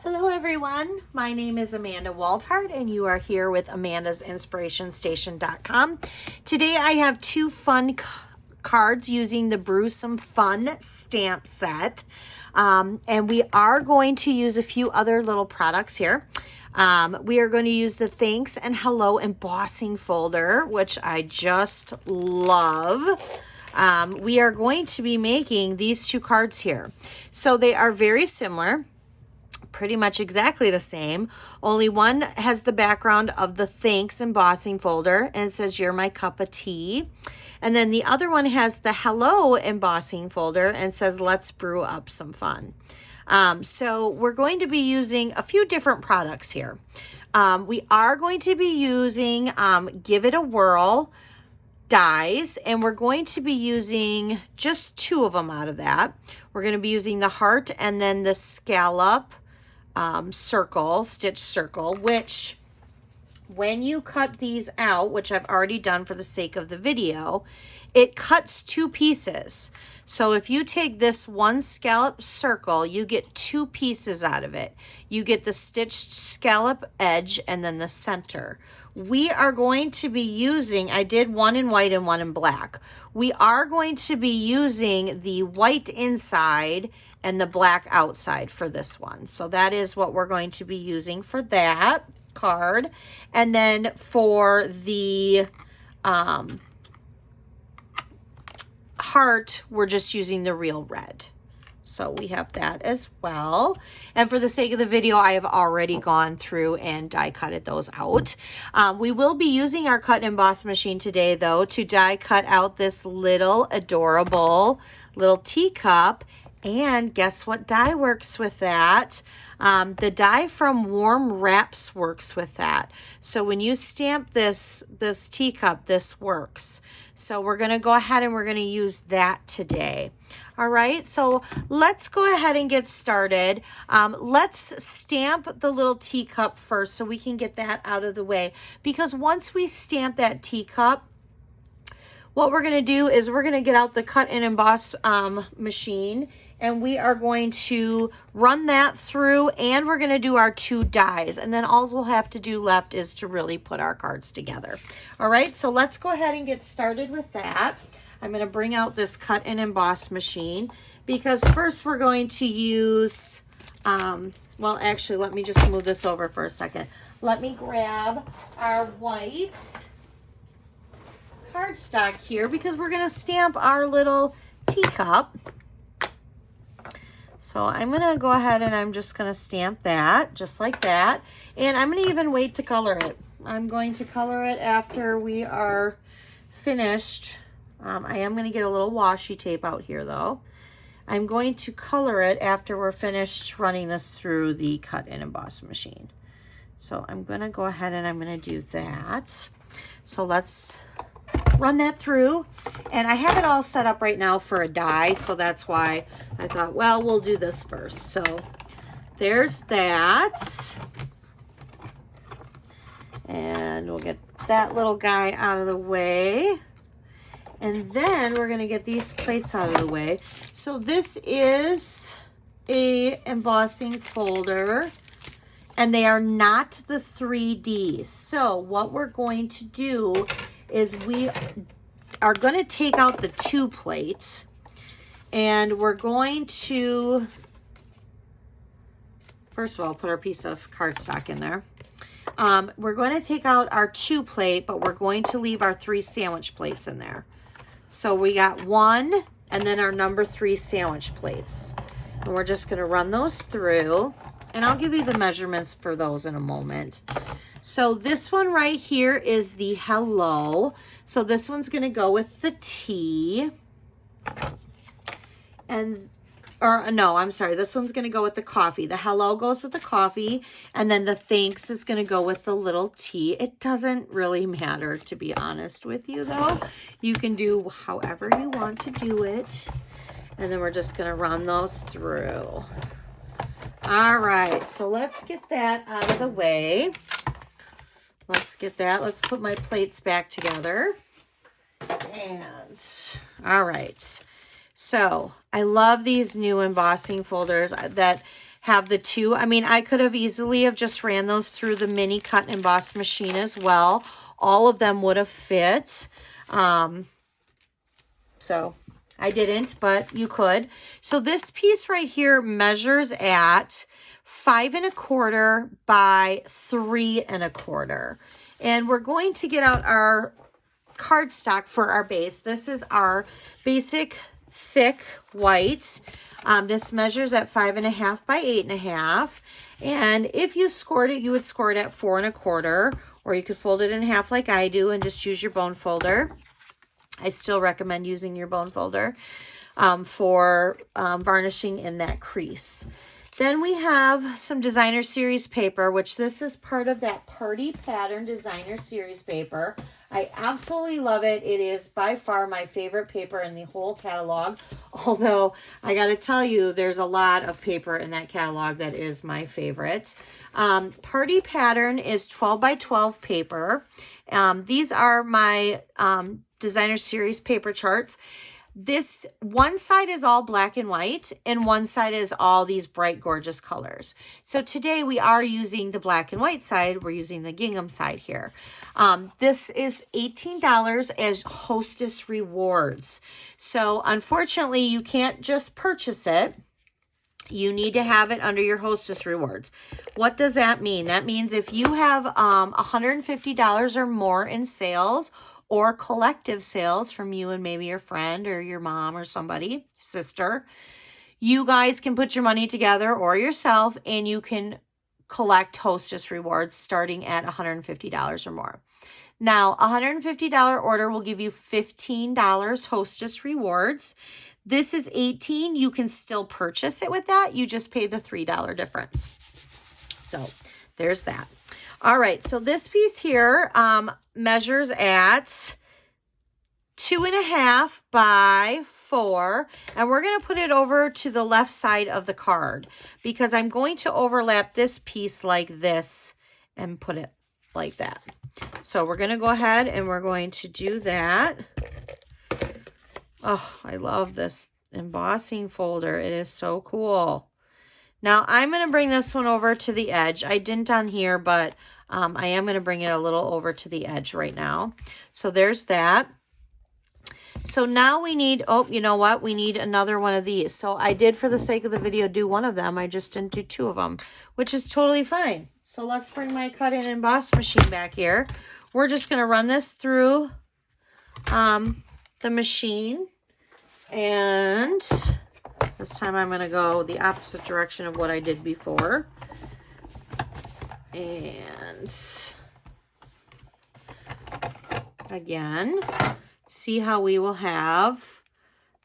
Hello everyone, my name is Amanda Waldhart and you are here with Amanda'sInspirationStation.com. Today I have two fun cards using the Brew Some Fun stamp set. And we are going to use a few other little products here. We are going to use the Thanks and Hello Embossing Folder, which I just love. We are going to be making these two cards here. So they are very similar. Pretty much exactly the same, only one has the background of the Thanks embossing folder and it says you're my cup of tea, and then the other one has the Hello embossing folder and says let's brew up some fun. So we're going to be using a few different products here. We are going to be using Give It a Whirl dies, and we're going to be using just two of them out of that. We're going to be using the heart and then the scallop stitch circle, which when you cut these out, which I've already done for the sake of the video, it cuts two pieces. So if you take this one scallop circle, you get two pieces out of it. You get the stitched scallop edge and then the center. We are going to be using, I did one in white and one in black. We are going to be using the white inside and the black outside for this one. So that is what we're going to be using for that card. And then for the heart, we're just using the real red. So we have that as well. And for the sake of the video, I have already gone through and die cutted those out. We will be using our cut and emboss machine today though to die cut out this little adorable little teacup. And guess what die works with that? The die from Warm Wraps works with that. So when you stamp this teacup, this works. So we're going to go ahead and we're going to use that today. All right, so let's go ahead and get started. Let's stamp the little teacup first so we can get that out of the way. Because once we stamp that teacup, what we're going to do is we're going to get out the cut and emboss machine, and we are going to run that through, and we're going to do our two dies. And then all we'll have to do left is to really put our cards together. All right, so let's go ahead and get started with that. I'm going to bring out this cut and emboss machine because first we're going to use, well, actually, let me just move this over for a second. Let me grab our white cardstock here because we're going to stamp our little teacup. So I'm going to go ahead and I'm just going to stamp that just like that. And I'm going to even wait to color it. I'm going to color it after we are finished. I am going to get a little washi tape out here though. I'm going to color it after we're finished running this through the cut and emboss machine. So I'm going to go ahead and I'm going to do that. So let's run that through, and I have it all set up right now for a die, so that's why I thought, well, we'll do this first. So there's that, and we'll get that little guy out of the way, and then we're going to get these plates out of the way. So this is a embossing folder, and they are not the 3D. So what we're going to do is we are going to take out the two plates, and we're going to, first of all, put our piece of cardstock in there. We're going to take out our 2 plate, but we're going to leave our 3 sandwich plates in there. So we got 1 and then our number 3 sandwich plates. And we're just going to run those through, and I'll give you the measurements for those in a moment. So this one right here is the Hello. So this one's going to go with the tea. And, or no, I'm sorry. This one's going to go with the coffee. The Hello goes with the coffee. And then the Thanks is going to go with the little tea. It doesn't really matter, to be honest with you, though. You can do however you want to do it. And then we're just going to run those through. All right. So let's get that out of the way. Let's get that. Let's put my plates back together. And all right. So I love these new embossing folders that have the two. I mean, I could have easily have just ran those through the mini cut and emboss machine as well. All of them would have fit. So I didn't, but you could. So this piece right here measures at 5 1/4 by 3 1/4. And we're going to get out our cardstock for our base. This is our basic thick white. This measures at 5 1/2 by 8 1/2. And if you scored it, you would score it at 4 1/4, or you could fold it in half like I do and just use your bone folder. I still recommend using your bone folder for varnishing in that crease. Then we have some designer series paper, which this is part of that Party Pattern designer series paper. I absolutely love it. It is by far my favorite paper in the whole catalog. Although I got to tell you, there's a lot of paper in that catalog that is my favorite. Party Pattern is 12 by 12 paper. These are my designer series paper charts. This one side is all black and white, and one side is all these bright, gorgeous colors. So today we are using the black and white side. We're using the gingham side here. This is $18 as Hostess Rewards. So unfortunately, you can't just purchase it. You need to have it under your Hostess Rewards. What does that mean? That means if you have $150 or more in sales, or collective sales from you and maybe your friend or your mom or somebody, sister, you guys can put your money together or yourself and you can collect Hostess Rewards starting at $150 or more. Now, a $150 order will give you $15 Hostess Rewards. This is $18. You can still purchase it with that. You just pay the $3 difference. So there's that. All right, so this piece here measures at 2 1/2 by 4, and we're going to put it over to the left side of the card because I'm going to overlap this piece like this and put it like that. So we're going to go ahead and we're going to do that. Oh, I love this embossing folder. It is so cool. Now, I'm going to bring this one over to the edge. I didn't on here, but I am going to bring it a little over to the edge right now. So there's that. So now we need, oh, you know what? We need another one of these. So I did, for the sake of the video, do one of them. I just didn't do two of them, which is totally fine. So let's bring my cut and emboss machine back here. We're just going to run this through the machine. And this time I'm going to go the opposite direction of what I did before. And again, see how we will have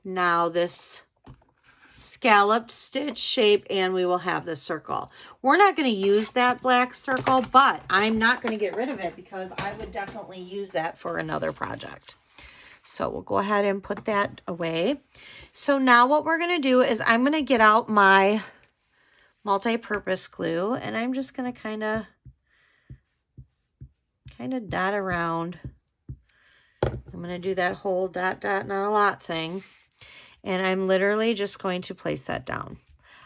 now this scalloped stitch shape, and we will have the circle. We're not going to use that black circle, but I'm not going to get rid of it because I would definitely use that for another project. So we'll go ahead and put that away. So now what we're going to do is I'm going to get out my multi-purpose glue, and I'm just going to kind of dot around. I'm going to do that whole dot, dot, not a lot thing. And I'm literally just going to place that down.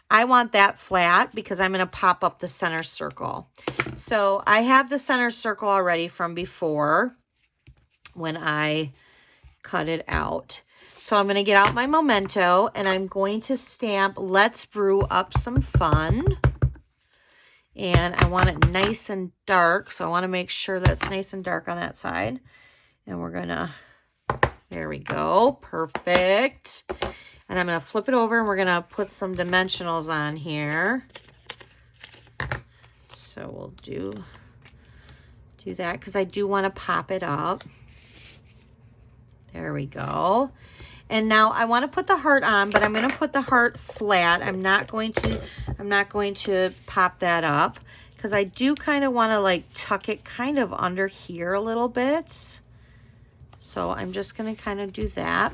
I want that flat because I'm going to pop up the center circle. So I have the center circle already from before when I cut it out. So I'm going to get out my Memento and I'm going to stamp Let's Brew Up Some Fun. And I want it nice and dark. So I want to make sure that's nice and dark on that side. And we're going to, there we go. Perfect. And I'm going to flip it over and we're going to put some dimensionals on here. So we'll do that because I do want to pop it up. There we go. And now I want to put the heart on, but I'm going to put the heart flat. I'm not going to pop that up because I do kind of want to like tuck it kind of under here a little bit. So I'm just going to kind of do that.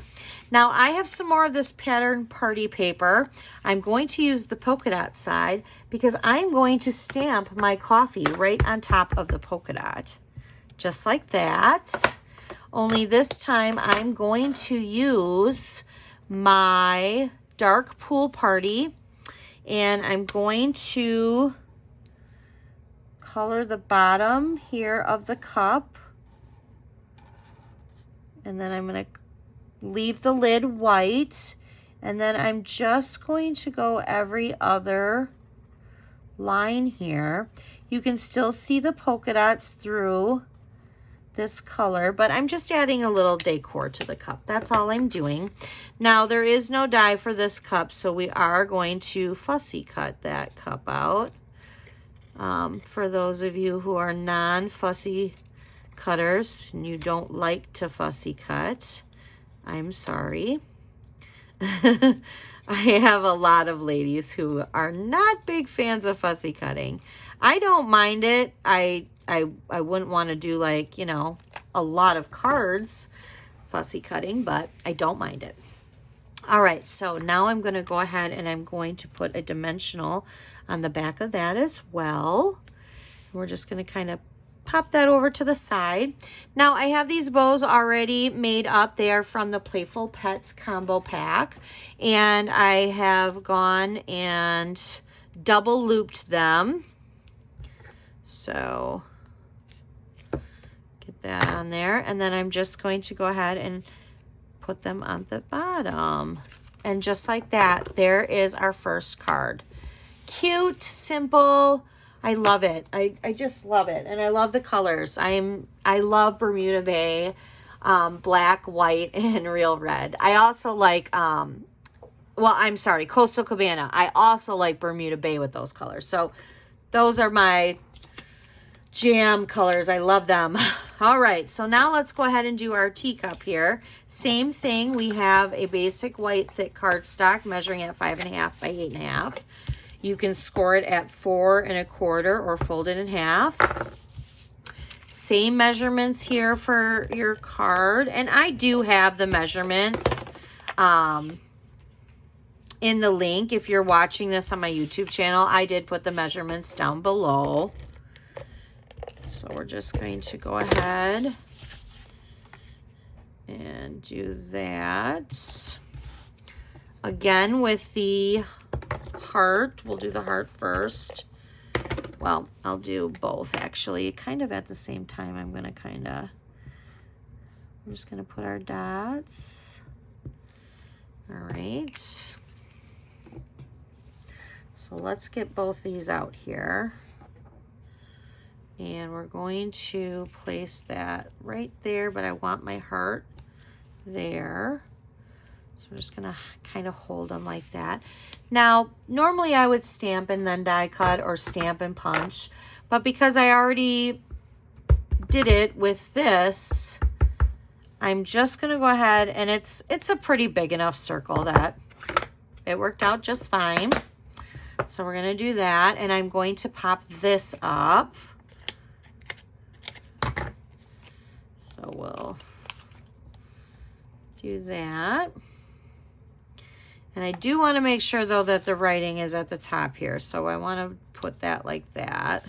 Now I have some more of this Pattern Party paper. I'm going to use the polka dot side because I'm going to stamp my coffee right on top of the polka dot. Just like that. Only this time I'm going to use my dark Pool Party, And I'm going to color the bottom here of the cup. And then I'm going to leave the lid white. And then I'm just going to go every other line here. You can still see the polka dots through this color, but I'm just adding a little decor to the cup. That's all I'm doing. Now, there is no die for this cup, so we are going to fussy cut that cup out. For those of you who are non-fussy cutters and you don't like to fussy cut, I'm sorry. I have a lot of ladies who are not big fans of fussy cutting. I don't mind it. I wouldn't want to do, like, you know, a lot of cards fussy cutting, but I don't mind it. All right, so now I'm going to go ahead and I'm going to put a dimensional on the back of that as well. We're just going to kind of pop that over to the side. Now, I have these bows already made up. They are from the Playful Pets combo pack, and I have gone and double looped them. So get that on there, and then I'm just going to go ahead and put them on the bottom. And just like that, there is our first card. Cute, simple. I love it. I just love it. And I love the colors. I love Bermuda Bay, black, white, and real red. I also like, Coastal Cabana. I also like Bermuda Bay with those colors. So those are my jam colors. I love them. All right, so now let's go ahead and do our teacup here. Same thing. We have a basic white thick cardstock measuring at 5.5 by 8.5. You can score it at 4 1/4 or fold it in half. Same measurements here for your card. And I do have the measurements in the link. If you're watching this on my YouTube channel, I did put the measurements down below. So we're just going to go ahead and do that. Again, with the heart, we'll do the heart first. Well, I'll do both actually, kind of at the same time. I'm just gonna put our dots. All right. So let's get both these out here. And we're going to place that right there, but I want my heart there. So we're just gonna kind of hold them like that. Now, normally I would stamp and then die cut or stamp and punch, but because I already did it with this, I'm just gonna go ahead, and it's a pretty big enough circle that it worked out just fine. So we're gonna do that, and I'm going to pop this up. So we'll do that. And I do want to make sure, though, that the writing is at the top here. So I want to put that like that.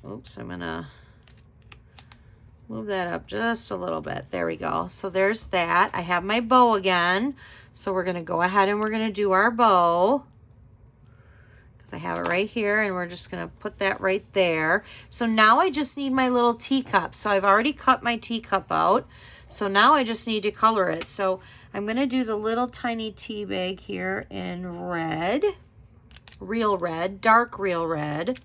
Oops, I'm going to move that up just a little bit. There we go. So there's that. I have my bow again. So we're going to go ahead and we're going to do our bow. Because I have it right here, and we're just going to put that right there. So now I just need my little teacup. So I've already cut my teacup out. So now I just need to color it. So I'm going to do the little tiny tea bag here in red, real red, dark real red.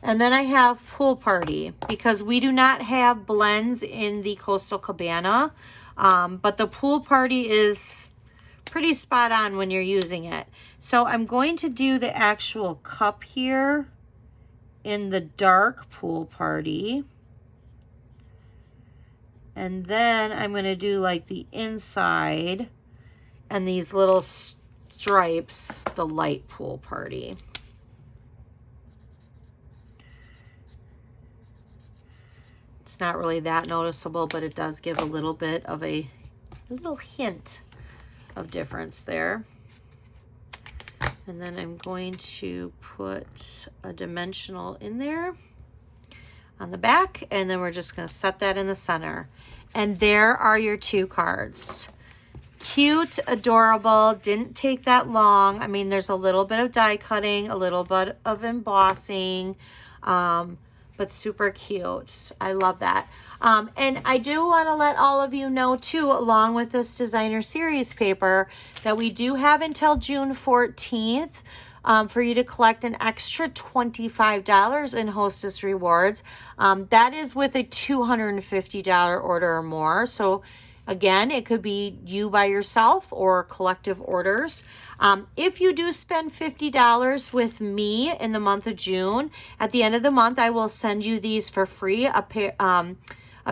And then I have Pool Party, because we do not have blends in the Coastal Cabana, but the Pool Party is pretty spot on when you're using it. So I'm going to do the actual cup here in the dark Pool Party. And then I'm going to do like the inside and these little stripes, the light Pool Party. It's not really that noticeable, but it does give a little bit of a little hint of difference there. And then I'm going to put a dimensional in there on the back, and then we're just going to set that in the center. And there are your two cards. Cute, adorable, didn't take that long. I mean, there's a little bit of die cutting, a little bit of embossing, but super cute. I love that. And I do want to let all of you know too, along with this designer series paper, that we do have until June 14th for you to collect an extra $25 in Hostess Rewards. That is with a $250 order or more. So again, it could be you by yourself or collective orders. If you do spend $50 with me in the month of June, at the end of the month, I will send you these for free, a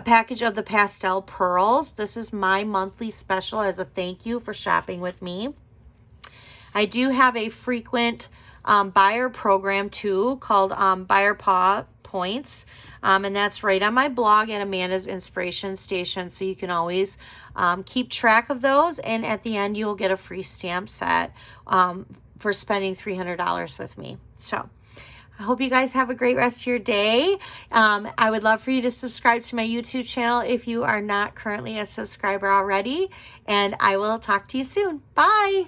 package of the Pastel Pearls. This is my monthly special as a thank you for shopping with me. I do have a frequent buyer program too called Buyer Paw Points. And that's right on my blog at Amanda's Inspiration Station. So you can always keep track of those. And at the end, you will get a free stamp set for spending $300 with me. So I hope you guys have a great rest of your day. I would love for you to subscribe to my YouTube channel if you are not currently a subscriber already. And I will talk to you soon. Bye.